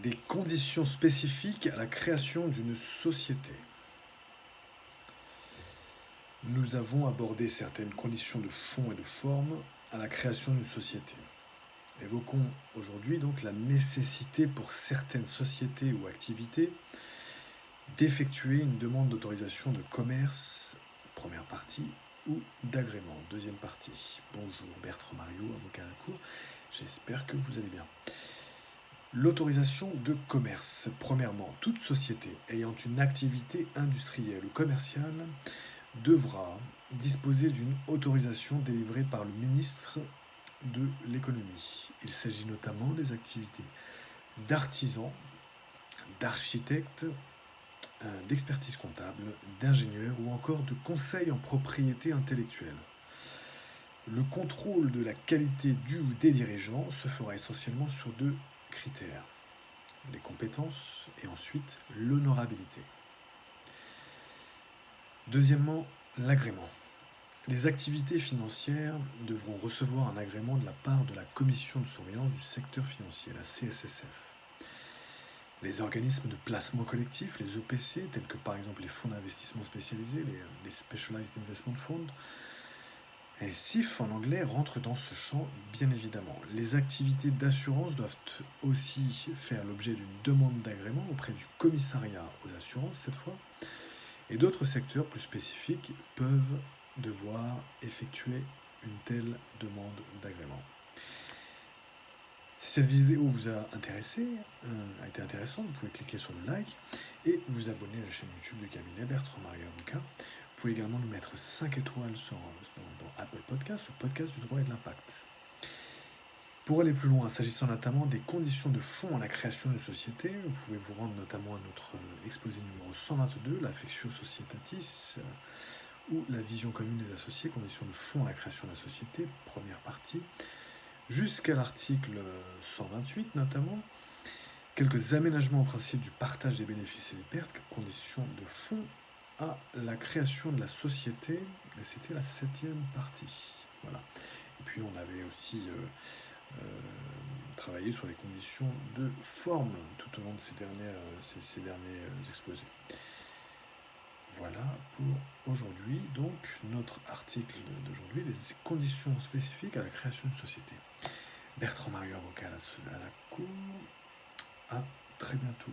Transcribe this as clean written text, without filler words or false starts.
Des conditions spécifiques à la création d'une société. Nous avons abordé certaines conditions de fond et de forme à la création d'une société. Évoquons aujourd'hui donc la nécessité pour certaines sociétés ou activités d'effectuer une demande d'autorisation de commerce, première partie, ou d'agrément, deuxième partie. Bonjour Bertrand Mario, avocat à la Cour, j'espère que vous allez bien. L'autorisation de commerce. Premièrement, toute société ayant une activité industrielle ou commerciale devra disposer d'une autorisation délivrée par le ministre de l'économie. Il s'agit notamment des activités d'artisans, d'architectes, d'expertise comptable, d'ingénieurs ou encore de conseil en propriété intellectuelle. Le contrôle de la qualité du ou des dirigeants se fera essentiellement sur deux critères: les compétences et ensuite l'honorabilité. Deuxièmement, l'agrément. Les activités financières devront recevoir un agrément de la part de la Commission de surveillance du secteur financier, la CSSF. Les organismes de placement collectif, les EPC, tels que par exemple les fonds d'investissement spécialisés, les Specialized Investment Funds, les SIF en anglais, rentrent dans ce champ bien évidemment. Les activités d'assurance doivent aussi faire l'objet d'une demande d'agrément auprès du commissariat aux assurances cette fois, et d'autres secteurs plus spécifiques peuvent devoir effectuer une telle demande d'agrément. Si cette vidéo vous a intéressé, a été intéressante, vous pouvez cliquer sur le like et vous abonner à la chaîne YouTube du cabinet Bertrand Mario Avocat. Vous pouvez également nous mettre 5 étoiles dans Apple Podcast, le podcast du droit et de l'impact. Pour aller plus loin, s'agissant notamment des conditions de fond à la création d'une société, vous pouvez vous rendre notamment à notre exposé numéro 122, l'Affectio Societatis, ou la vision commune des associés, conditions de fond à la création de la société, première partie, jusqu'à l'article 128 notamment, quelques aménagements au principe du partage des bénéfices et des pertes, conditions de fond à la création de la société, et c'était la 7e partie. Voilà. Et puis on avait aussi travaillé sur les conditions de forme tout au long de ces derniers exposés. Voilà pour aujourd'hui, donc notre article d'aujourd'hui, les conditions spécifiques à la création d'une société. Bertrand Mario, avocat à la Cour, à très bientôt.